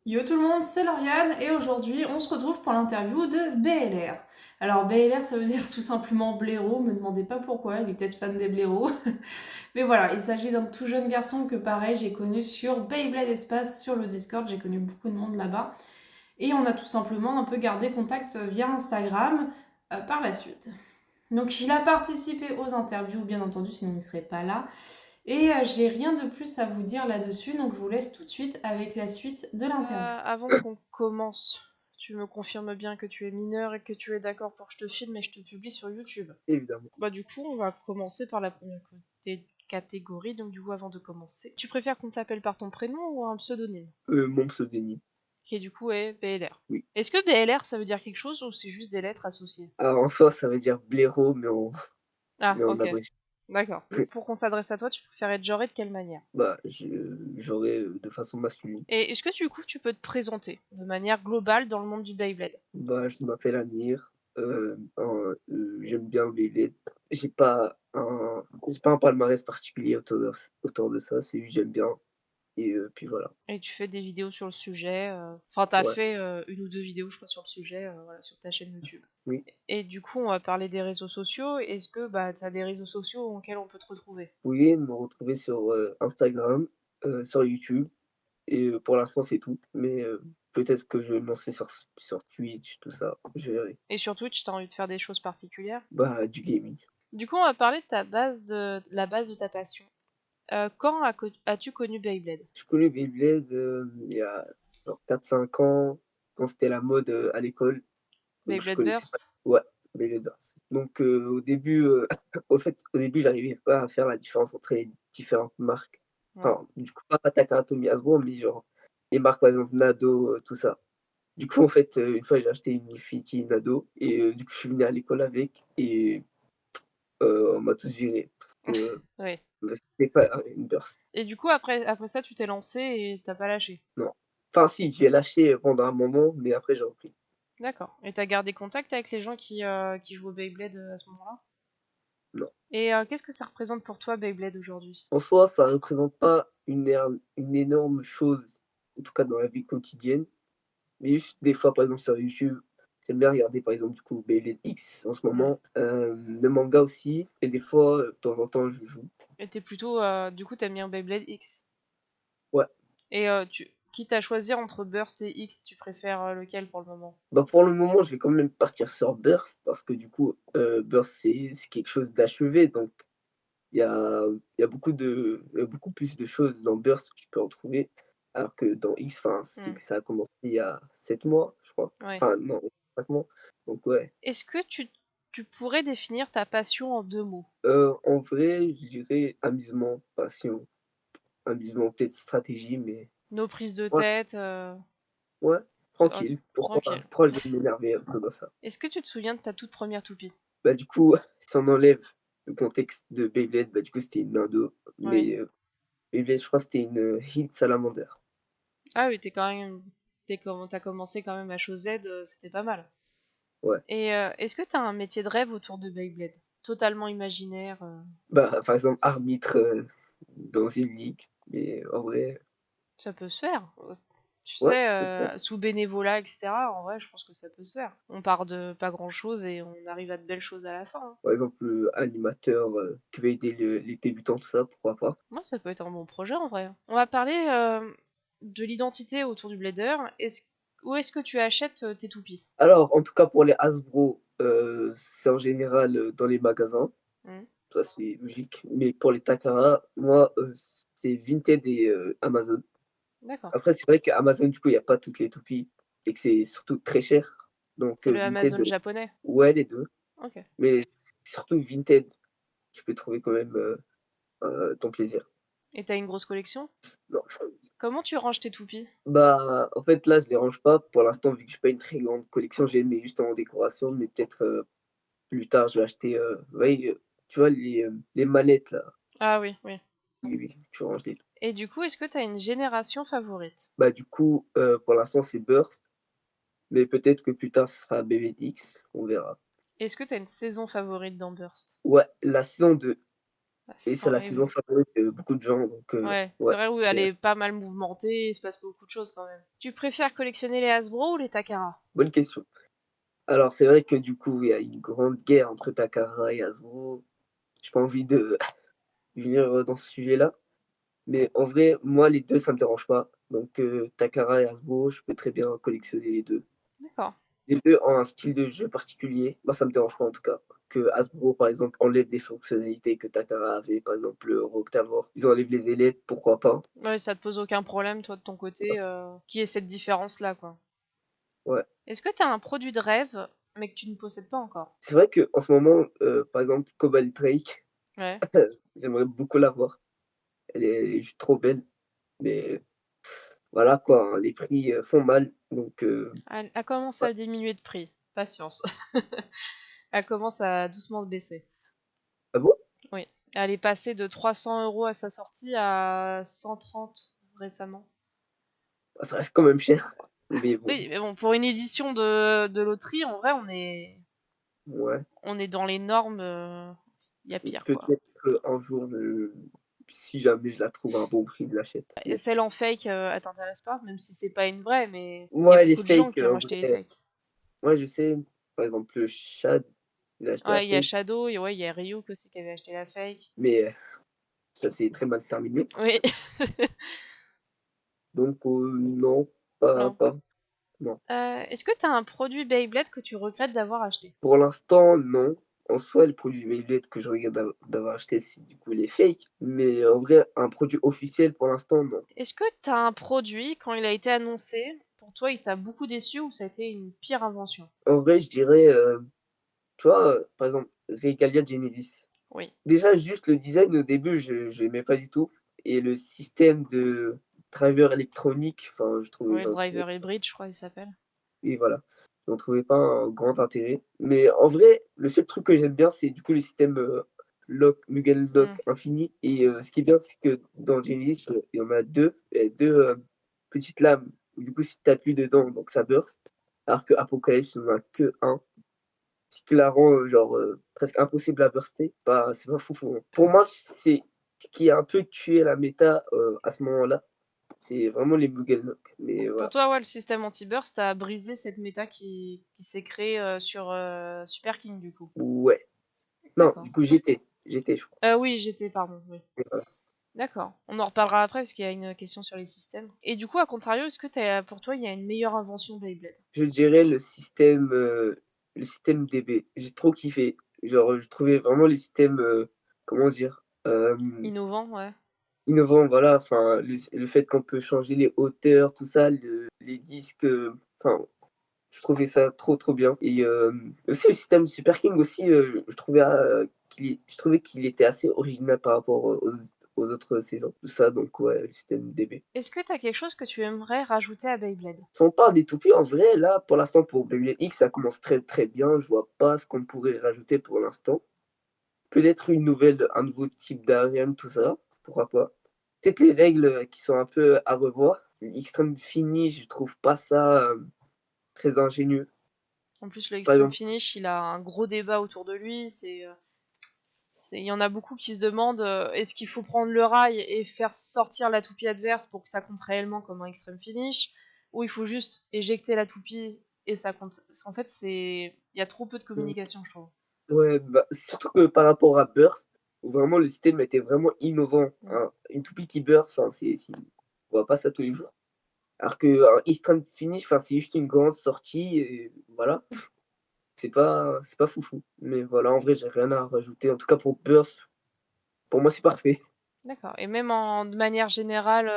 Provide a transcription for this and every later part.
Yo tout le monde, c'est Lauriane et aujourd'hui on se retrouve pour l'interview de BLR. Alors BLR ça veut dire tout simplement blaireau, me demandez pas pourquoi, il est peut-être fan des blaireaux. Mais voilà, il s'agit d'un tout jeune garçon que pareil j'ai connu sur Beyblade Espace sur le Discord, j'ai connu beaucoup de monde là-bas. Et on a tout simplement un peu gardé contact via Instagram par la suite. Donc il a participé aux interviews bien entendu, sinon il ne serait pas là. Et j'ai rien de plus à vous dire là-dessus, donc je vous laisse tout de suite avec la suite de l'interview. Avant qu'on commence, tu me confirmes bien que tu es mineur et que tu es d'accord pour que je te filme et je te publie sur YouTube. Évidemment. Bah du coup, on va commencer par la première catégorie, donc du coup avant de commencer. Tu préfères qu'on t'appelle par ton prénom ou un pseudonyme? Mon pseudonyme, Qui du coup est BLR. oui. Est-ce que BLR ça veut dire quelque chose ou c'est juste des lettres associées? Alors en soi, ça veut dire blaireau, Ah mais en ok, abrégé. d'accord. Pour qu'on s'adresse à toi, tu préfères être genré de quelle manière? Bah, j'aurais de façon masculine. Et est-ce que du coup tu peux te présenter de manière globale dans le monde du Beyblade? Bah, je m'appelle Amir. J'aime bien Beyblade. J'ai pas un palmarès particulier autour de ça, c'est juste j'aime bien. Et puis voilà. Et tu fais des vidéos sur le sujet. Enfin, t'as Ouais, fait une ou deux vidéos, je crois, sur le sujet, voilà, sur ta chaîne YouTube. oui. Et du coup, on va parler des réseaux sociaux. Est-ce que bah, t'as des réseaux sociaux auxquels on peut te retrouver? Vous pouvez me retrouver sur Instagram, sur YouTube. Et pour l'instant, c'est tout. Mais peut-être que je vais me lancer sur Twitch, tout ça. Je verrai. Et sur Twitch, t'as envie de faire des choses particulières? Bah, du gaming. Du coup, on va parler de la base de ta passion. Quand as-tu connu Beyblade? Je connais Beyblade, il y a genre 4-5 ans, quand c'était la mode, à l'école, donc je Beyblade connaissais pas. Burst? Ouais, Beyblade Burst. Donc au début, au début, j'arrivais pas à faire la différence entre les différentes marques. Ouais. Enfin, du coup, pas Takara Hasbro, mais genre les marques, par exemple, Nado, tout ça. Du coup, en fait, une fois, j'ai acheté une Infinity Nado et du coup, je suis venu à l'école avec et on m'a tous viré parce que, Ouais. bah, c'était pas une Burst. Et du coup, après ça, tu t'es lancé et t'as pas lâché. Non. Enfin si, j'ai lâché pendant un moment, mais après j'ai repris. D'accord. Et t'as gardé contact avec les gens qui jouent au Beyblade à ce moment-là? Non. Et qu'est-ce que ça représente pour toi Beyblade aujourd'hui? En soi, ça représente pas une énorme chose, en tout cas dans la vie quotidienne, mais juste des fois, par exemple, sur YouTube, j'aime bien regarder, par exemple, du coup, Beyblade X en ce Ouais. moment, le manga aussi et des fois, de temps en temps, je joue. Et t'es plutôt, du coup, t'aimes bien Beyblade X. Ouais, Et quitte à choisir entre Burst et X, tu préfères lequel pour le moment? bah, pour le moment, je vais quand même partir sur Burst parce que du coup, Burst, c'est quelque chose d'achevé, donc il y a beaucoup plus de choses dans Burst que tu peux en trouver, alors que dans X, enfin, Hmm. ça a commencé il y a 7 mois, je crois. Ouais. Enfin non, 5 mois, donc ouais. Est-ce que tu pourrais définir ta passion en deux mots? En vrai, je dirais amusement, passion, amusement, peut-être stratégie, mais Nos prises de ouais, tête, ouais, ok, tranquille. tranquille. Pourquoi je vais m'énerver un peu dans ça? Est-ce que tu te souviens de ta toute première toupie? Bah, du coup, si on enlève le contexte de Beyblade, bah, du coup, c'était une Indo, Oui. mais Beyblade, je crois que c'était une, Hit Salamander. Ah oui, t'as commencé quand même à chose Z, c'était pas mal. Ouais. Et est-ce que t'as un métier de rêve autour de Beyblade? Totalement imaginaire. Bah, par exemple, arbitre, dans une ligue, mais en vrai, Ça peut se faire. Tu ouais, sais, ça peut le faire. sous bénévolat, etc. En vrai, je pense que ça peut se faire. On part de pas grand-chose et on arrive à de belles choses à la fin, hein. Par exemple, animateur, qui veut aider les débutants, tout ça, pourquoi pas. Ouais, ça peut être un bon projet en vrai. On va parler de l'identité autour du blader. Où est-ce que tu achètes tes toupies? Alors, en tout cas pour les Hasbro, c'est en général, dans les magasins, Hmm. ça c'est logique, mais pour les Takara, moi, c'est Vinted et Amazon. D'accord. Après c'est vrai qu'Amazon, du coup, il y a pas toutes les toupies et que c'est surtout très cher, donc C'est le Vinted, Amazon japonais. ouais, les 2, Ok. mais c'est surtout Vinted, tu peux trouver quand même, ton plaisir. Et t'as une grosse collection? Non. Comment tu ranges tes toupies? Bah, en fait, là, je les range pas pour l'instant, vu que j'ai pas une très grande collection, je les mets juste en décoration, mais peut-être, plus tard, je vais acheter, ouais, tu vois les mallettes là? Ah oui, oui. Oui, oui, tu ranges les Et du coup, est-ce que t'as une génération favorite? bah, du coup, pour l'instant, c'est Burst, mais peut-être que plus tard, ce sera BB-X, on verra. Est-ce que t'as une saison favorite dans Burst? Ouais, la saison 2, Bah, et c'est c'est quand la même. saison favorite de beaucoup de gens, donc Ouais, c'est ouais, vrai où elle c'est est pas mal mouvementée, il se passe beaucoup de choses quand même. Tu préfères collectionner les Hasbro ou les Takara? bonne question. Alors c'est vrai que du coup, il y a une grande guerre entre Takara et Hasbro. J'ai pas envie de venir, dans ce sujet-là, mais en vrai, moi les 2 ça me dérange pas, donc Takara et Hasbro, je peux très bien collectionner les 2. D'accord. Les 2 ont un style de jeu particulier. Moi, ça me dérange pas en tout cas. Que Hasbro, par exemple, enlève des fonctionnalités que Takara avait, par exemple, le Octavor. Ils enlèvent les ailettes, pourquoi pas? Ouais, ça te pose aucun problème, toi, de ton côté, qu'il y ait cette différence-là, quoi. Ouais. Est-ce que t'as un produit de rêve, mais que tu ne possèdes pas encore? C'est vrai qu'en ce moment, par exemple, Cobalt Drake, Ouais. j'aimerais beaucoup l'avoir. Elle est juste trop belle, mais voilà quoi, hein, les prix, font mal, donc Elle commence ouais. à diminuer de prix. Patience. Elle commence à doucement baisser. Ah bon? Oui. Elle est passée de 300 € à sa sortie à 130 récemment. Bah, ça reste quand même cher, mais bon, Oui, mais bon, pour une édition de loterie, en vrai, ouais. on est dans les normes. Il y a pire, quoi. Peut-être qu'un jour, si jamais je la trouve à un bon prix, je l'achète, Et mais celle en fake, elle t'intéresse pas, même si c'est pas une vraie, mais il y a ouais, les beaucoup de gens fakes, qui ont en acheté les vrai, fakes. ouais, je sais, par exemple, le Shad, il a acheté la Ouais, il y a fake, Shadow, et ouais, il y a Ryuk aussi qui avait acheté la fake. mais ça s'est très mal terminé. Oui. Donc non, pas Non. pas non. Est-ce que t'as un produit Beyblade que tu regrettes d'avoir acheté? Pour l'instant, non. En soi, le produit Beyblade que je regarde d'avoir acheté, c'est du coup les fakes, mais en vrai, un produit officiel pour l'instant, non. Est-ce que t'as un produit, quand il a été annoncé, pour toi, il t'a beaucoup déçu ou ça a été une pire invention? En vrai, je dirais, tu vois, par exemple, Regalia Genesis. Oui. Déjà, juste le design au début, je l'aimais pas du tout et le système de driver électronique, enfin, Oui, le j'en trouvais driver hybrid, je crois, il s'appelle. et voilà, j'en trouvais pas un grand intérêt. Mais en vrai, le seul truc que j'aime bien, c'est du coup le système, lock Mugen Hmm. Lock Infini et ce qui est bien, c'est que dans Genesis, il y en a 2 et 2, petites lames. Du coup, si tu appuies dedans, donc ça burst, alors que Apocalypse, il en a que un. Ce qui la rend, genre, presque impossible à burster. Bah, c'est pas foufou, hein. Pour moi, c'est ce qui a un peu tué la méta, à ce moment-là, c'est vraiment les Mugen Lock, mais Pour voilà. toi, ouais, le système anti-burst a brisé cette méta qui s'est créée sur Super King, du coup. Ouais. Non, D'accord. du coup, GT, je crois, Oui, j'étais, pardon, oui. et voilà. D'accord. On en reparlera après parce qu'il y a une question sur les systèmes. Et du coup, à contrario, est-ce que pour toi, il y a une meilleure invention Beyblade? Je dirais le système DB. J'ai trop kiffé. Genre, je trouvais vraiment les systèmes, comment dire? Innovant, ouais. Innovants, voilà, enfin, le fait qu'on peut changer les hauteurs, tout ça, les disques, enfin, je trouvais ça trop, trop bien et aussi le système Super King aussi, je trouvais qu'il était assez original par rapport aux autres saisons, tout ça, donc ouais, le système DB. Est-ce que t'as quelque chose que tu aimerais rajouter à Beyblade? Si on parle des toupies, en vrai, là, pour l'instant, pour Beyblade X, ça commence très, très bien. Je vois pas ce qu'on pourrait rajouter pour l'instant. Peut-être un nouveau type d'arène, tout ça, pourquoi pas. Peut-être les règles, qui sont un peu à revoir. L'extrême fini, je trouve pas ça, très ingénieux. En plus, le Par Extreme exemple, Finish, il a un gros débat autour de lui. Il y en a beaucoup qui se demandent est-ce qu'il faut prendre le rail et faire sortir la toupie adverse pour que ça compte réellement comme un Extreme Finish, ou il faut juste éjecter la toupie et ça compte. Parce qu'en fait, il y a trop peu de communication, je trouve. ouais, bah, surtout que par rapport à Burst, où vraiment le système était vraiment innovant, Mm. hein. Une toupie qui burst, enfin, on voit pas ça tous les jours. Alors qu'un extreme finish, enfin, c'est juste une grande sortie et voilà. C'est pas foufou. Mais voilà, en vrai, j'ai rien à rajouter. En tout cas, pour Burst, pour moi, c'est parfait. D'accord. Et même de manière générale,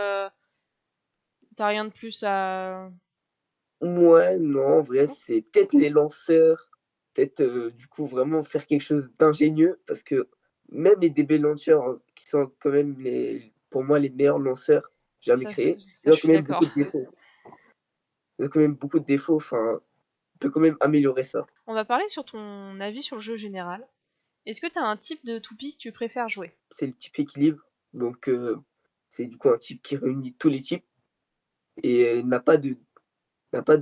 t'as rien de plus à. Ouais, non, en vrai, Hmm. c'est peut-être les lanceurs, peut-être, du coup, vraiment faire quelque chose d'ingénieux parce que même les DB launchers, hein, qui sont quand même pour moi, les meilleurs lanceurs jamais Ça, créés, ça, ils je ont quand suis même d'accord. beaucoup de défauts. Ils ont quand même beaucoup de défauts, enfin, on peut quand même améliorer ça. On va parler sur ton avis sur le jeu général. Est-ce que t'as un type de toupie que tu préfères jouer? C'est le type équilibre, donc c'est du coup un type qui réunit tous les types et n'a pas de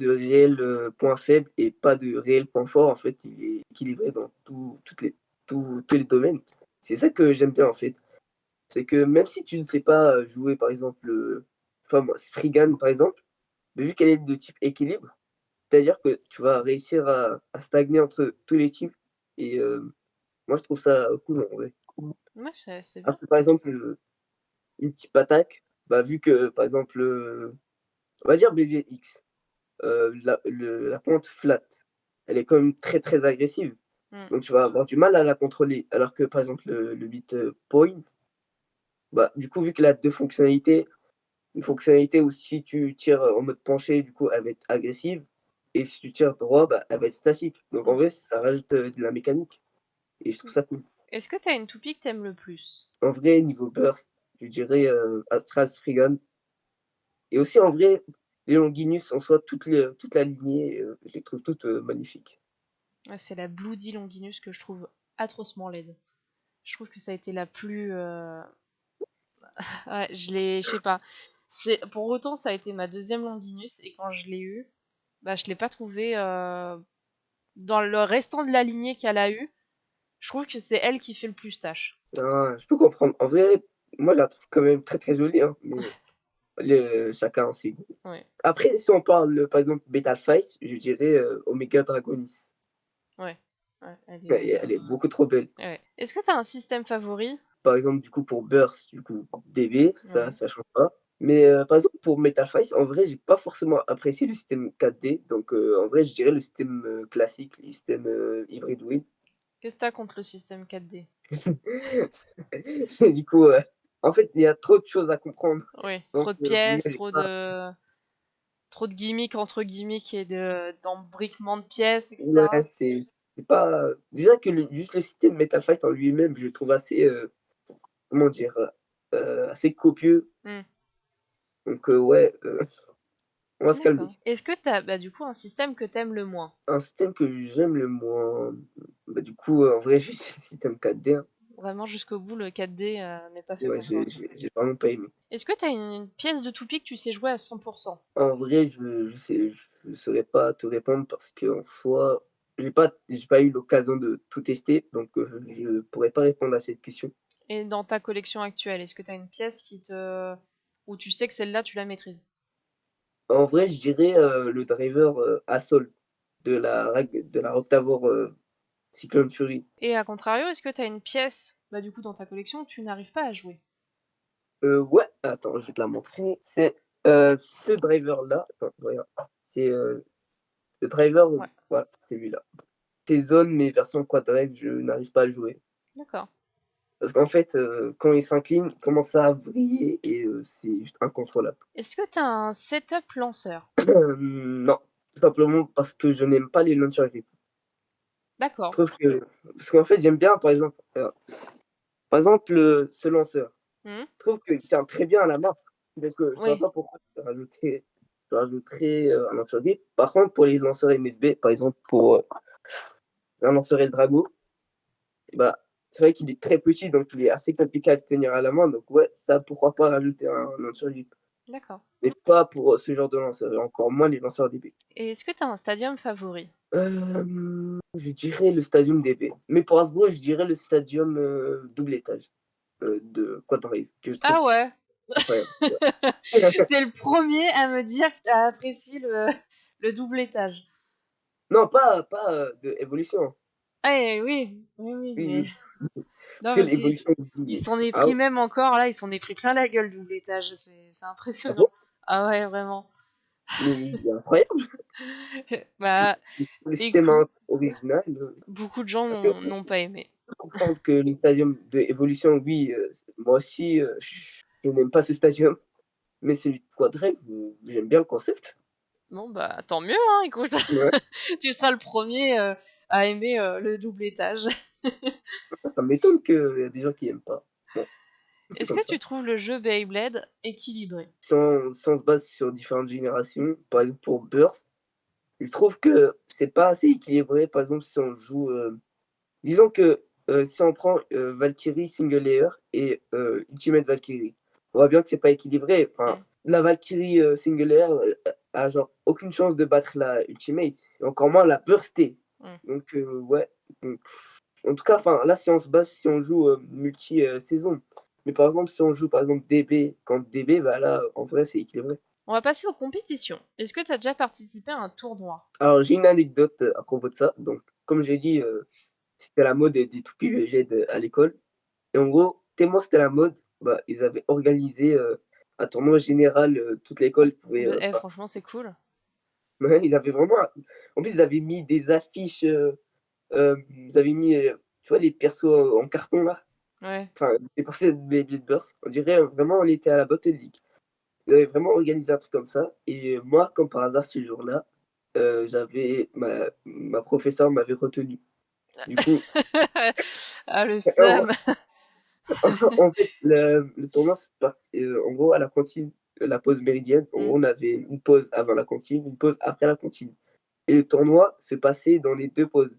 réel, point faible et pas de réel point fort. En fait, il est équilibré dans tous les domaines. C'est ça que j'aime bien, en fait. c'est que même si tu ne sais pas, jouer par exemple, je sais pas moi, Spriggan par exemple, mais vu qu'elle est de type équilibre, c'est-à-dire que tu vas réussir à stagner entre tous les types et moi je trouve ça cool en vrai. Ouais, c'est bien. Après par exemple, une type attaque, bah, vu que par exemple, on va dire BVX, la pente flat, elle est quand même très, très agressive, Mmh. donc tu vas avoir du mal à la contrôler. Alors que par exemple le beat, point, bah, du coup vu qu'elle a 2 fonctionnalités, une fonctionnalité où si tu tires, en mode penché, du coup elle va être agressive et si tu tires droit, bah, elle va être statique. Donc en Mmh. vrai ça rajoute, de la mécanique et je trouve ça cool. Est-ce que tu as une toupie que tu aimes le plus? En vrai niveau burst, je dirais, Astral Spriggan et aussi en vrai, les Longinus en soi toute la lignée, je les trouve toutes, magnifiques. Ouais, c'est la Bloody Longinus que je trouve atrocement laide. Je trouve que ça a été la plus, ouais, je sais pas. C'est pour autant ça a été ma deuxième Longinus et quand je l'ai eue, bah, je l'ai pas trouvée, dans le restant de la lignée qu'elle a eue, je trouve que c'est elle qui fait le plus tâche. Ah, je peux comprendre. En vrai, moi je la trouve quand même très, très jolie, hein, mais chacun ses goûts. Ouais, Après si on parle, par exemple Betal Fight, je dirais, Omega Dragonis. ouais, ouais, elle Elle est est beaucoup trop belle. ouais. Est-ce que tu as un système favori? Par exemple, du coup, pour Burst, du coup, DB, Ouais. ça change pas. Mais par exemple, pour Metal Face, en vrai, j'ai pas forcément apprécié le système 4D. Donc en vrai, je dirais le système, classique, le système, Hybrid Wheel. Qu'est-ce que tu as contre le système 4D? Du coup, en fait, il y a trop de choses à comprendre. Oui, Donc trop de moi, pièces, j'ai pas trop de gimmicks entre gimmicks et d'embriquement de pièces, ouais, etc. c'est pas déjà que juste le système Metal Face en lui-même, je le trouve assez, comment dire? Assez copieux. Hmm, Donc ouais, on va se d'accord. calmer. Est-ce que tu as bah, du coup un système que t'aimes le moins? Un système que j'aime le moins, bah, du coup, en vrai, je suis système 4D, hein. Vraiment jusqu'au bout, le 4D n'est pas fait Ouais, pour toi. j'ai vraiment pas aimé. Est-ce que tu as une pièce de toupie que tu sais jouer à 100%? En vrai, je saurais pas te répondre parce qu'en soi, j'ai pas eu l'occasion de tout tester, donc je pourrais pas répondre à cette question. Et dans ta collection actuelle, est-ce que tu as une pièce où tu sais que celle-là, tu la maîtrises? En vrai, je dirais, le driver, Assault de la Octavor, Cyclone Fury. Et à contrario, est-ce que tu as une pièce, bah, du coup, dans ta collection où tu n'arrives pas à jouer? Ouais, attends, je vais te la montrer. C'est, ce driver-là, attends, regarde, c'est, le driver, Ouais, voilà, c'est celui-là. Ces zones, mais version quad-drive, je n'arrive pas à le jouer. d'accord. Parce qu'en fait, quand il s'incline, il commence à vriller et c'est juste incontrôlable. Est-ce que tu as un setup lanceur? Non, tout simplement parce que je n'aime pas les launcher grip. Je D'accord. trouve que parce qu'en fait, j'aime bien, par exemple, ce lanceur, Hmm. je trouve qu'il tient très bien à la main, donc je vois Oui. pas pourquoi je rajouterais, un launcher grip. Par contre, pour les lanceurs MSB, par exemple, pour, un lanceur Eldrago, bah, c'est vrai qu'il est très petit, donc il est assez compliqué à tenir à la main, donc ouais, ça, pourquoi pas rajouter un launcher grip. D'accord. Mais pas pour, ce genre de lanceur et encore moins les lanceurs DB. Et est-ce que tu as un stadium favori? Je dirais le stadium DB. Mais pour Hasbro, je dirais le stadium, double étage, de Quadrave, que je trouve Ah ouais, incroyable. Ouais. t'es le premier à me dire que t'as apprécié le double étage. Non, pas, de Evolution. Ah oui, oui, oui, Oui, mais oui, parce non que parce l'Evolution, il oui. s'en est Ah pris ouais? même encore là, il s'en est pris plein la gueule double étage, c'est Ah bon? impressionnant. Ah ouais, vraiment. Mais il est incroyable. Bah Le système écoute, original, beaucoup de gens parce que n'ont pas aimé. je peux comprendre que le stadium de Evolution, oui, moi aussi, je n'aime pas ce stadium, mais celui de Quadrave, j'aime bien le concept. Bon bah tant mieux, hein, écoute. Ouais, Tu seras le premier à aimer le double étage. ça m'étonne qu'il y a des gens qui aiment pas. Bon, c'est Est-ce comme que ça. tu trouves le jeu Beyblade équilibré? Si on se base sur différentes générations, par exemple pour Burst, je trouve que c'est pas assez équilibré. Par exemple, si on joue, disons que, si on prend, Valkyrie Single Layer et Ultimate Valkyrie, on voit bien que c'est pas équilibré. Enfin, Hmm, la Valkyrie, Single Layer, a genre aucune chance de battre la Ultimate et encore moins la burster. hmm. Donc ouais, donc en tout cas, enfin là, si on joue, multi, saison, Mais par exemple, si on joue par exemple DB contre DB, bah là, en vrai, c'est équilibré. On va passer aux compétitions. Est-ce que tu as déjà participé à un tournoi? Alors, j'ai une anecdote à propos de ça. Donc, comme j'ai dit, c'était la mode des toupies VG à l'école. Et en gros, tellement c'était la mode, bah, ils avaient organisé un tournoi général, toute l'école pouvait participer. Franchement, c'est cool. Ouais, ils avaient vraiment. En plus, ils avaient mis des affiches, ils avaient mis, tu vois, les persos en carton là. Ouais. Enfin, les persos de Beyblade Burst. On dirait vraiment on était à la Battle League. Ils avaient vraiment organisé un truc comme ça. Et moi, comme par hasard, ce jour-là, j'avais ma professeure m'avait retenu. Du coup, Ah, le en seum. en fait, le tournoi se parti en gros, à la cantine, la pause méridienne, en Mm. gros, on avait une pause avant la cantine, une pause après la cantine et le tournoi se passait dans les 2 pauses.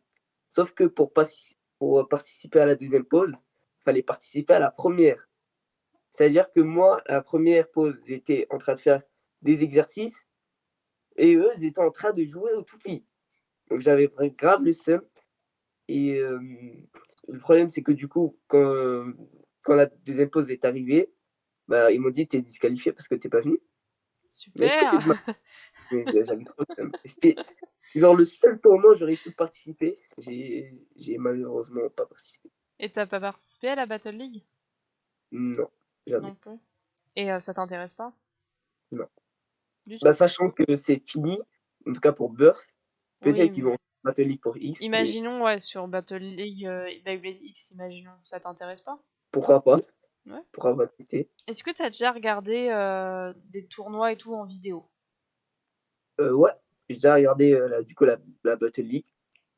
Sauf que pour participer à la deuxième pause, il fallait participer à la première. C'est-à-dire que moi, à la première pause, j'étais en train de faire des exercices et eux, ils étaient en train de jouer aux toupies. Donc j'avais grave le seum et le problème, c'est que du coup, quand la deuxième pause est arrivée, bah, ils m'ont dit: «Tu es disqualifié parce que tu es pas venu». Mais ça, Super. c'est de ma mais j'avais trop le seum. C'était genre le seul tournoi où j'aurais pu participer. J'ai malheureusement pas participé. Et t'as pas participé à la Battle League? Non, jamais, Non plus. Et ça t'intéresse pas? non. Du Bah, tout? sachant que c'est fini, en tout cas pour Burst, Oui, peut-être qu'ils mais vont Battle League pour X, mais imaginons, ouais, sur Battle League, Beyblade X, imaginons, ça t'intéresse pas? pourquoi pas? Ouais. Pourquoi pas tester? Est-ce que t'as déjà regardé des tournois et tout en vidéo? Ouais, j'ai déjà regardé, du coup la Battle League.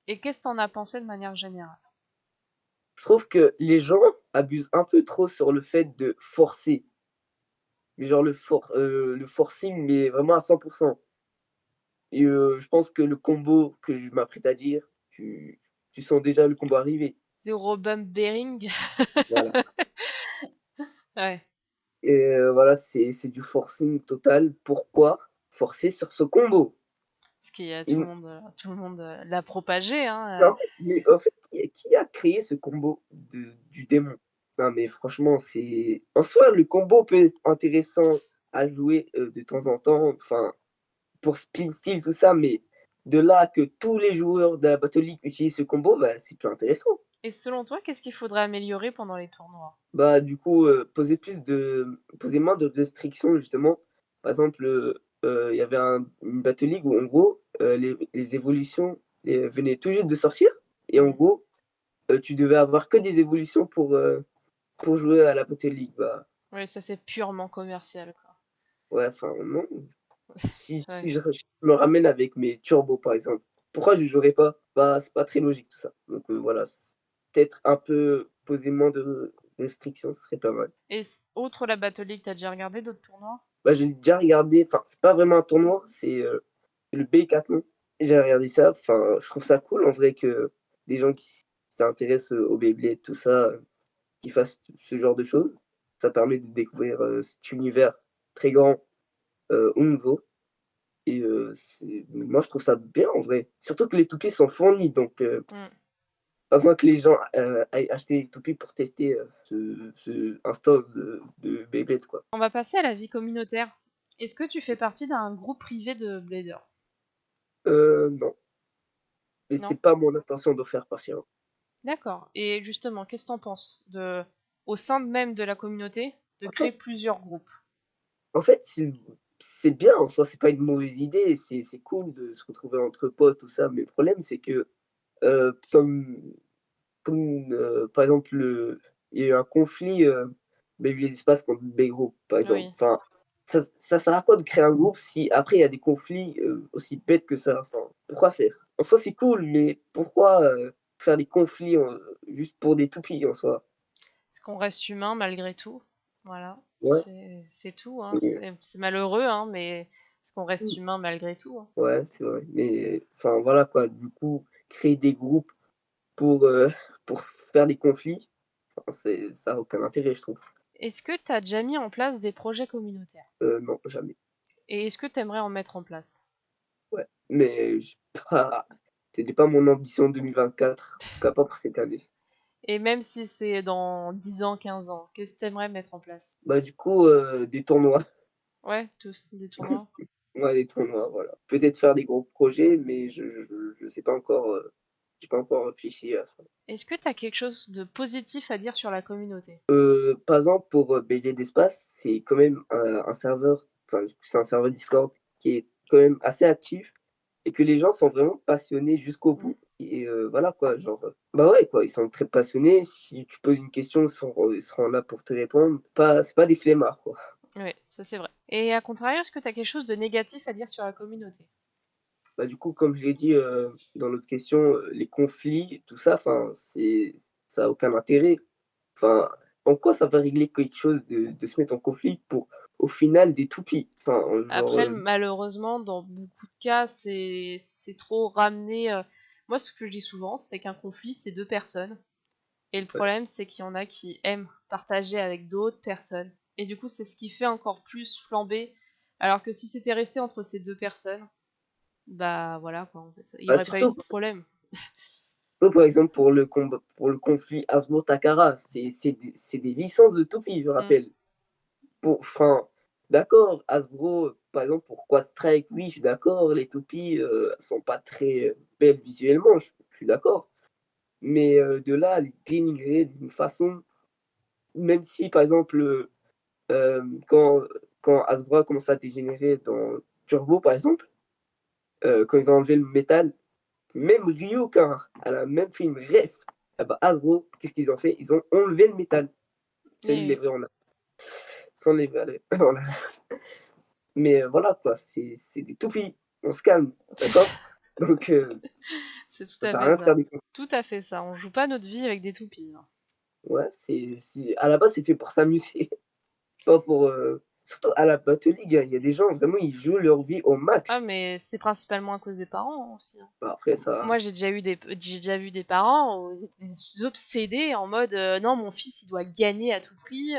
Et qu'est-ce que t'en as pensé de manière générale? Je trouve que les gens abusent un peu trop sur le fait de forcer. Mais genre le forcing, mais vraiment à 100. Et je pense que le combo que je m'apprête à dire, tu sens déjà le combo arriver. Zero bump bearing? Voilà. Ouais. Et voilà, c'est du forcing total. Pourquoi forcer sur ce combo? Parce qu'il y a Mmh, tout le monde l'a propagé, mais hein. en fait, qui a créé ce combo du démon? Non, mais franchement, c'est en soi, le combo peut être intéressant à jouer, de temps en temps, enfin, pour spin style, tout ça, mais de là à que tous les joueurs de la Battle League utilisent ce combo, bah, c'est plus intéressant. Et selon toi, qu'est-ce qu'il faudrait améliorer pendant les tournois? Bah, du coup, poser moins de restrictions justement. Par exemple, il y avait une Battle League où en gros, les évolutions, venaient tout juste de sortir et en Mm. gros, tu devais avoir que des évolutions pour jouer à la Battle League. Bah, Oui, ça c'est purement commercial, quoi. ouais, enfin non. Si Ouais. si je me ramène avec mes turbos, par exemple, pourquoi je jouerais pas? Bah, c'est pas très logique tout ça. Donc voilà, peut-être un peu poser moins de restrictions, ce serait pas mal. Et outre la Battle League, t'as déjà regardé d'autres tournois? Bah, j'ai déjà regardé, enfin, c'est pas vraiment un tournoi, c'est le Bécathlon. J'ai regardé ça, enfin, je trouve ça cool en vrai que des gens qui s'intéressent, au Beyblade, tout ça, qui fassent ce genre de choses. Ça permet de découvrir, cet univers très grand, haut niveau et moi je trouve ça bien en vrai. Surtout que les toupies sont fournies donc Mm. pas besoin que les gens, aillent acheter des toupies pour tester, un stock de Beyblade quoi. On va passer à la vie communautaire. Est-ce que tu fais partie d'un groupe privé de bladers? Non, mais c'est Non? pas mon intention d'en faire partie, hein. D'accord. Et justement, qu'est-ce que t'en penses au sein même de la communauté, de En créer fait plusieurs groupes? en fait, c'est bien en soi, c'est pas une mauvaise idée, c'est cool de se retrouver entre potes, tout ça, mais le problème, c'est que, comme, par exemple, il y a eu un conflit, Beyblade Espace contre Beygroup, par exemple. Oui. Enfin, ça sert à quoi de créer un groupe si après il y a des conflits, aussi bêtes que ça? Enfin, pourquoi faire? En soi, c'est cool, mais pourquoi, faire des conflits, juste pour des toupies en soi? Est-ce qu'on reste humain malgré tout? Voilà. Ouais, C'est tout, hein. mais C'est malheureux, hein, mais est-ce qu'on reste humain malgré tout, hein? ouais, c'est vrai, mais enfin, voilà quoi, du coup, créer des groupes pour, pour faire des conflits, enfin, ça a aucun intérêt, je trouve. Est-ce que tu as déjà mis en place des projets communautaires? Non, jamais. Et est-ce que tu aimerais en mettre en place? Ouais, mais j'ai pas c'était pas mon ambition 2024, en tout cas pas pour cette année. Et même si c'est dans 10 ans, 15 ans, qu'est-ce que t'aimerais mettre en place? Bah, du coup, des tournois. Ouais, tous des tournois. Ouais, des tournois, voilà. Peut-être faire des gros projets, mais je sais pas encore, j'ai pas encore réfléchi à ça. Est-ce que t'as quelque chose de positif à dire sur la communauté? Par exemple, pour, Bélier d'Espace, c'est quand même un serveur, enfin, c'est un serveur Discord qui est quand même assez actif et que les gens sont vraiment passionnés jusqu'au Mmh. bout et voilà quoi, genre, bah, ouais quoi, ils sont très passionnés. Si tu poses une question, ils seront là pour te répondre. Pas C'est pas des flemmards, quoi. Ouais, ça c'est vrai. Et à contrario, est-ce que t'as quelque chose de négatif à dire sur la communauté? Bah, du coup, comme je l'ai dit, dans l'autre question, les conflits, tout ça, enfin, ça a aucun intérêt. Enfin, en quoi ça va régler quelque chose de se mettre en conflit pour, au final, des toupies? Enfin, genre, Après, malheureusement, dans beaucoup de cas, c'est trop ramené. Moi, ce que je dis souvent, c'est qu'un conflit, c'est deux personnes. Et le ouais. problème, c'est qu'il y en a qui aiment partager avec d'autres personnes. Et du coup, c'est ce qui fait encore plus flamber. Alors que si c'était resté entre ces deux personnes, bah voilà quoi, en fait, il n'y Bah, aurait pas eu de surtout, problème. par exemple, pour le conflit Hasbro-Takara, c'est des licences de toupies, je Mm. rappelle. Enfin, d'accord, Hasbro, par exemple, pour Quad Strike, oui, je suis d'accord, les toupies, sont pas très, belles visuellement, je suis d'accord. Mais, de là à les dénigrer d'une façon, même si par exemple, quand Hasbro a commencé à dégénérer dans Turbo par exemple, quand ils ont enlevé le métal, même Ryoka, elle a même fait une ref. Ah bah, Hasbro, qu'est-ce qu'ils ont fait? Ils ont enlevé le métal. C'est Mais les oui, vrais sans les vrais on a mais, voilà quoi, c'est des toupies, on se calme, d'accord? Donc, c'est tout ça à sert à fait rien de faire ça. des conflits. Tout à fait ça. On joue pas notre vie avec des toupies, hein. Ouais, à la base, c'est fait pour s'amuser. Pas pour, surtout à la Battle League, il y a des gens vraiment, ils jouent leur vie au Ah, max. mais c'est principalement à cause des parents, hein, aussi, hein. Bah, après ça Moi, j'ai déjà vu des parents où ils étaient obsédés en mode non, mon fils, il doit gagner à tout prix.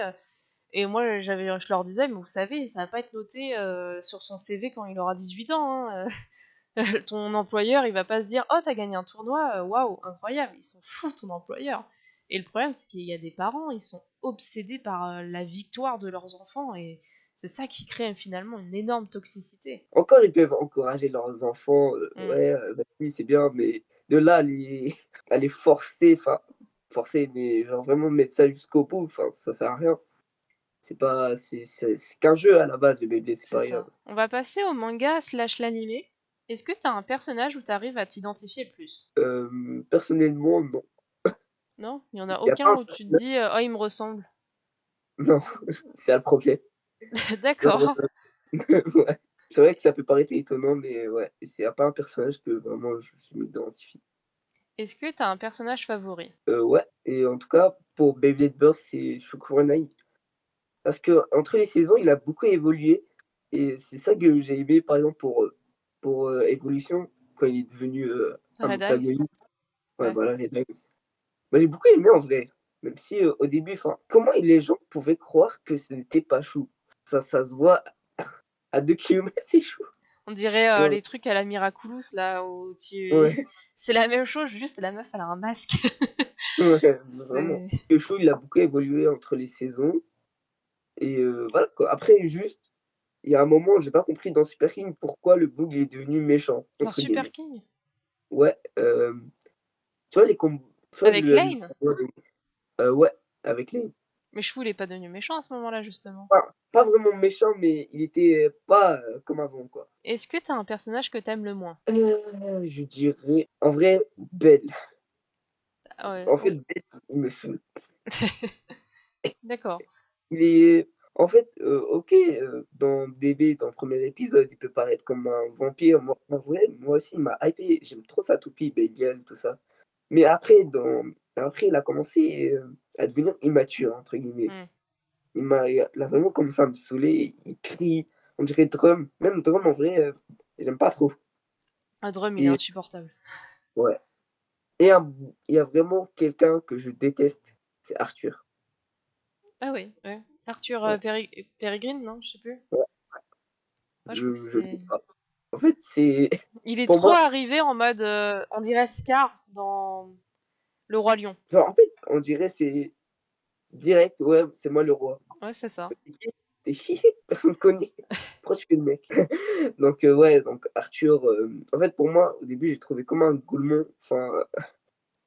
Et moi, je leur disais, mais vous savez, ça va pas être noté sur son CV quand il aura 18 ans, hein. Ton employeur, il va pas se dire, oh, t'as gagné un tournoi, waouh, incroyable. Ils s'en foutent, ton employeur. Et le problème, c'est qu'il y a des parents, ils sont obsédés par la victoire de leurs enfants et c'est ça qui crée finalement une énorme toxicité. encore, ils peuvent encourager leurs enfants, Mm, ouais, vas-y, c'est bien, mais de là à les à les forcer, enfin, forcer, mais genre vraiment mettre ça jusqu'au bout, enfin, ça sert à rien. C'est qu'un jeu à la base, le Beyblade, c'est c'est pas rien. ça. On va passer au manga slash l'animé. Est-ce que t'as un personnage où t'arrives à t'identifier le plus? Personnellement, non. Non? Il y en a Il y a aucun pas un où tu te personnage dis, oh, il me ressemble. non, c'est ça le problème. Genre, D'accord. ouais. C'est vrai que ça peut paraître étonnant, mais ouais, il y a pas un personnage que vraiment je m'identifie. Est-ce que t'as un personnage favori? Ouais et en tout cas, pour Beyblade Burst, c'est Shukranai. Parce qu'entre les saisons, il a beaucoup évolué et c'est ça que j'ai aimé, par exemple, pour, Evolution, quand il est devenu, un Red Ice? antagoniste. Ouais, Ouais. voilà, Red Ice. Moi, j'ai beaucoup aimé en vrai, même si, au début, enfin, comment les gens pouvaient croire que ce n'était pas Chou? Ça se voit à 2 kilomètres, c'est Chou. On dirait Genre, les trucs à la Miraculous là où tu. ouais, C'est la même chose, juste la meuf elle a un masque. ouais, vraiment. C'est. Le Chou, il a beaucoup évolué entre les saisons et voilà quoi. Après juste, il y a un moment, j'ai pas compris dans Super King pourquoi le Boog est devenu «méchant» Dans entre Super guillemets. King? Ouais, tu vois tu vois Avec le Lane? ouais, avec les Mais Chou il est pas devenu méchant à ce moment-là justement. pas vraiment méchant, mais il était pas, comme avant, quoi. Est-ce que t'as un personnage que t'aimes le moins? Je dirais en vrai Bell. Ah ouais. En fait, Bell, il me saoule. D'accord. Il est en fait, OK, dans DB, dans le premier épisode, il peut paraître comme un vampire. Moi en vrai, moi aussi, il m'a hypé. J'aime trop sa toupie, Bagel, tout ça. Mais après, il a commencé, à devenir «immature» entre guillemets. Hmm. Il a vraiment commencé à me saouler. Il crie, on dirait Drum. Même Drum, en vrai, j'aime pas trop. Un drum il est Et insupportable. ouais. Et il y a vraiment quelqu'un que je déteste, c'est Arthur. Ah oui, ouais. Arthur Ouais, Peregrine, non? Je sais plus. ouais, Moi je crois que je le c'est. trouve pas. En fait, c'est Il est pour trop moi arrivé en mode. On dirait Scar dans. Le roi lion. Genre, en fait, on dirait c'est direct, ouais, c'est moi le roi. Ouais, c'est ça. T'es qui? Personne connaît. Pourquoi tu fais le mec? Donc ouais, donc Arthur, en fait, pour moi, au début, j'ai trouvé comme un gourmand. Enfin,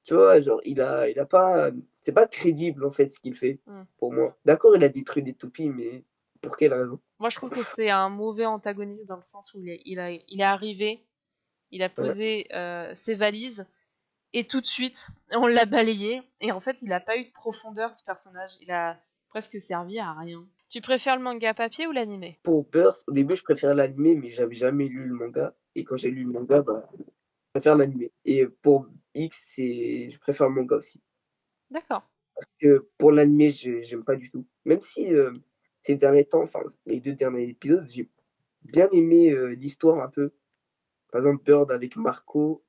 tu vois, genre, il a pas, c'est pas crédible, en fait, ce qu'il fait, Mmh. pour moi. D'accord, il a détruit des toupies, mais pour quelle raison? Moi, je trouve que c'est un mauvais antagoniste dans le sens où il est arrivé, il a Ouais. posé, ses valises et tout de suite, on l'a balayé et en fait, il a pas eu de profondeur ce personnage. Il a presque servi à rien. Tu préfères le manga papier ou l'animé? Pour Burst, au début, je préférais l'animé, mais j'avais jamais lu le manga et quand j'ai lu le manga, bah, je préfère l'animé et pour X, je préfère le manga aussi. D'accord. Que pour l'animé, j'aime pas du tout. Même si, ces derniers temps, enfin, les 2 derniers épisodes, j'ai bien aimé, l'histoire un peu. Par exemple, Bird avec Marco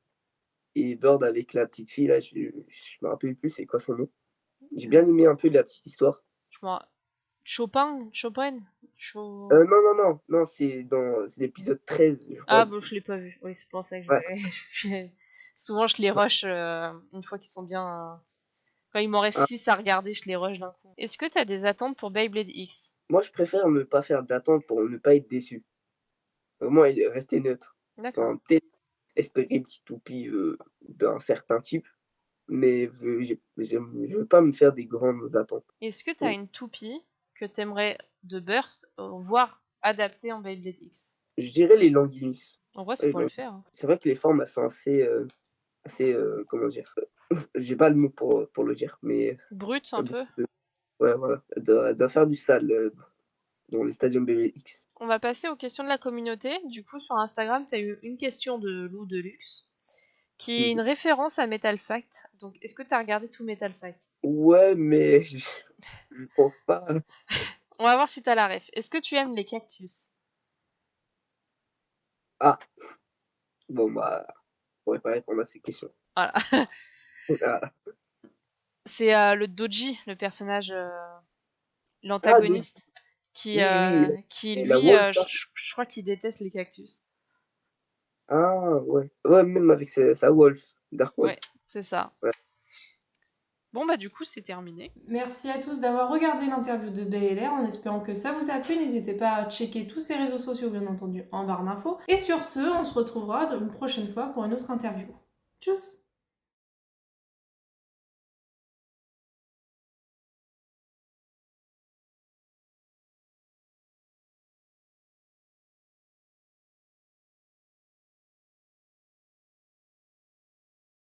et Bird avec la petite fille là, je me rappelle plus c'est quoi son nom. J'ai bien aimé un peu la petite histoire. Je m'en Chopin? Chopin? Cho Non, non, non, non, c'est l'épisode 13 je crois. Ah bah, je l'ai pas vu. Oui, c'est pour ça que Ouais, souvent je les rush, une fois qu'ils sont bien, quand il m'en reste ah, 6 à regarder, je les rush d'un coup. Est-ce que tu as des attentes pour Beyblade X? moi je préfère ne pas faire d'attente pour ne pas être déçu. Vraiment rester neutre. D'accord. Enfin, peut-être espérer une petite toupie, d'un certain type, mais je veux pas me faire des grandes attentes. Est-ce que tu as Mmh. une toupie que tu aimerais de Burst, voir adaptée en Beyblade X? Je dirais les Longinus. En vrai, ça Ouais, pourrait le faire, hein. c'est vrai que les formes, elles sont assez, comment dire? J'ai pas le mot pour le dire, mais Brut, il y un a beaucoup peu? de ouais, voilà, elle doit faire du sale, dans les stadiums BMX. On va passer aux questions de la communauté. Du coup, sur Instagram, tu as eu une question de Lou Deluxe, qui est une Mmh. référence à Metal Fact. Donc, est-ce que tu as regardé tout Metal Fact? Ouais, mais je pense pas. On va voir si tu as la ref. Est-ce que tu aimes les cactus? Ah, bon, bah, je pourrais pas répondre à ces questions. Voilà. Ah, C'est le Doji, le personnage, ah Doji, l'antagoniste, oui, oui, qui la lui, Wolf là? je crois qu'il déteste les cactus. Ah ouais, ouais, même avec sa Wolf, Dark Wolf. Ouais, c'est ça. Ouais. Bon, bah, du coup, c'est terminé. Merci à tous d'avoir regardé l'interview de BLR en espérant que ça vous a plu. N'hésitez pas à checker tous ses réseaux sociaux, bien entendu, en barre d'infos. Et sur ce, on se retrouvera une prochaine fois pour une autre interview. Tchuss!